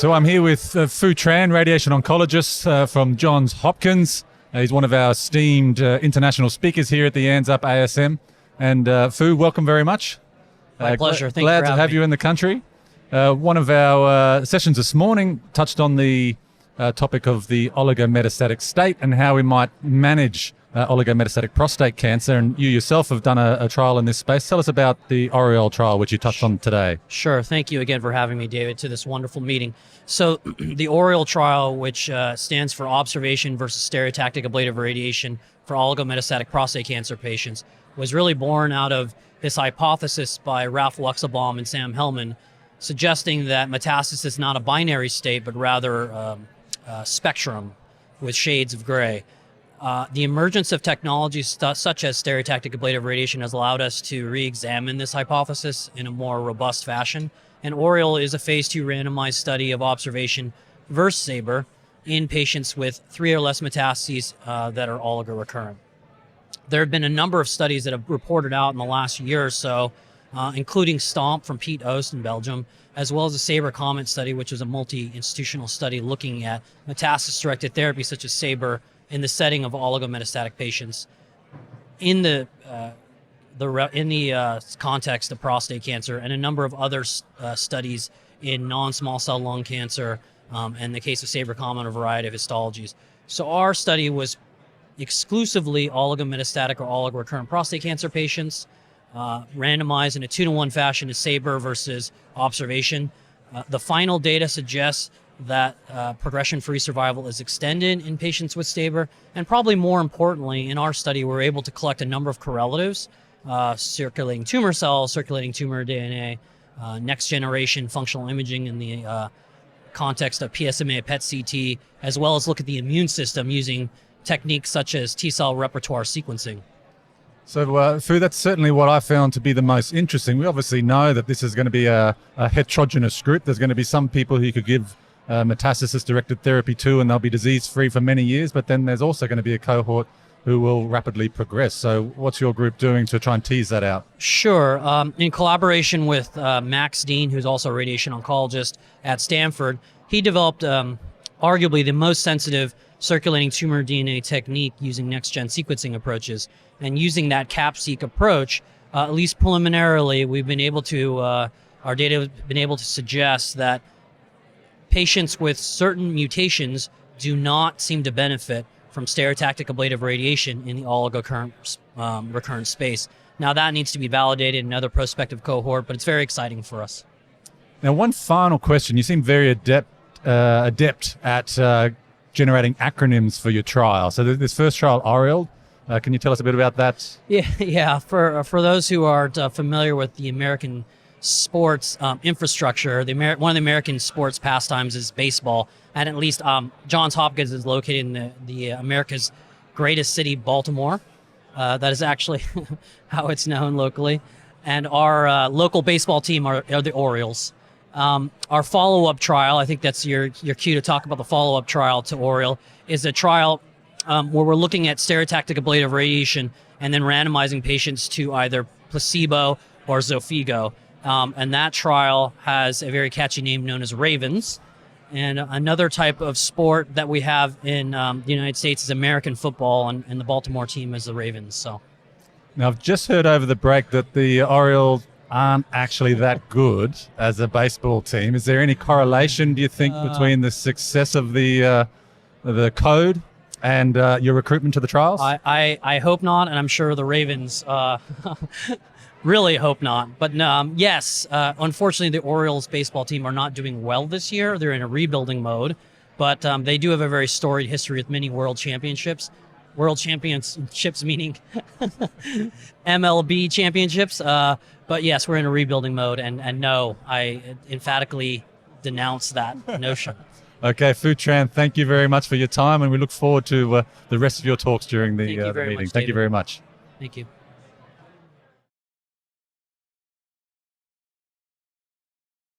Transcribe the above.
So I'm here with Tran, radiation oncologist from Johns Hopkins. He's one of our esteemed international speakers here at the ANZUP ASM. And Phu, welcome very much. My pleasure. Thank you glad for to having have me. you in the country. One of our sessions this morning touched on the topic of the oligometastatic state and how we might manage oligometastatic prostate cancer. And you yourself have done a trial in this space. Tell us about the Oriole trial, which you touched on today. Sure. Thank you again for having me, David, to this wonderful meeting. So the Oriole trial, which stands for Observation versus Stereotactic Ablative Radiation for Oligometastatic Prostate Cancer Patients, was really born out of this hypothesis by Ralph Luxelbaum and Sam Hellman, suggesting that metastasis is not a binary state, but rather a spectrum with shades of gray. The emergence of technologies such as stereotactic ablative radiation has allowed us to re-examine this hypothesis in a more robust fashion. And Oriole is a phase 2 randomized study of observation versus SABR in patients with 3 or less metastases that are oligorecurrent. There have been a number of studies that have reported out in the last year or so, including STOMP from Pete Oost in Belgium, as well as a SABR comment study, which was a multi-institutional study looking at metastasis-directed therapy such as SABR in the setting of oligometastatic patients in the context of prostate cancer, and a number of other studies in non-small cell lung cancer, and in the case of SABR comment, a variety of histologies. So our study was exclusively oligometastatic or oligorecurrent prostate cancer patients, randomized in a 2-to-1 fashion to SABR versus observation. The final data suggests that progression-free survival is extended in patients with SABR, and probably more importantly, in our study, we were able to collect a number of correlatives, circulating tumor cells, circulating tumor DNA, next-generation functional imaging in the context of PSMA PET-CT, as well as look at the immune system using techniques such as T-cell repertoire sequencing. So, Phu, that's certainly what I found to be the most interesting. We obviously know that this is going to be a heterogeneous group. There's going to be some people who you could give metastasis-directed therapy to, and they'll be disease-free for many years, but then there's also going to be a cohort who will rapidly progress. So what's your group doing to try and tease that out? Sure. In collaboration with Max Dean, who's also a radiation oncologist at Stanford, he developed arguably the most sensitive circulating tumor DNA technique using next-gen sequencing approaches. And using that CAP-seq approach, at least preliminarily, we've been able to, our data has been able to suggest that patients with certain mutations do not seem to benefit from stereotactic ablative radiation in the oligocurrent recurrent space. Now that needs to be validated in another prospective cohort, but it's very exciting for us. Now, one final question. You seem very adept at generating acronyms for your trial. So this first trial, Oriole, can you tell us a bit about that? Yeah. For those who aren't familiar with the American sports infrastructure, one of the American sports pastimes is baseball, and at least Johns Hopkins is located in the America's greatest city, Baltimore. That is actually how it's known locally. And our local baseball team are the Orioles. Our follow-up trial, I think that's your cue to talk about the follow-up trial to Oriole, is a trial where we're looking at stereotactic ablative radiation and then randomizing patients to either placebo or Xofigo. And that trial has a very catchy name known as Ravens. And another type of sport that we have in the United States is American football, and the Baltimore team is the Ravens. So, now, I've just heard over the break that the Orioles aren't actually that good as a baseball team. Is there any correlation, do you think, between the success of the code and your recruitment to the trials? I hope not, and I'm sure the Ravens really hope not. But yes, unfortunately, the Orioles baseball team are not doing well this year. They're in a rebuilding mode, but they do have a very storied history with many world championships. World championships meaning MLB championships. But yes, we're in a rebuilding mode, and no, I emphatically denounce that notion. Okay, Phu Tran, thank you very much for your time, and we look forward to the rest of your talks during the Thank you very meeting. much, Thank you David. very much. Thank you.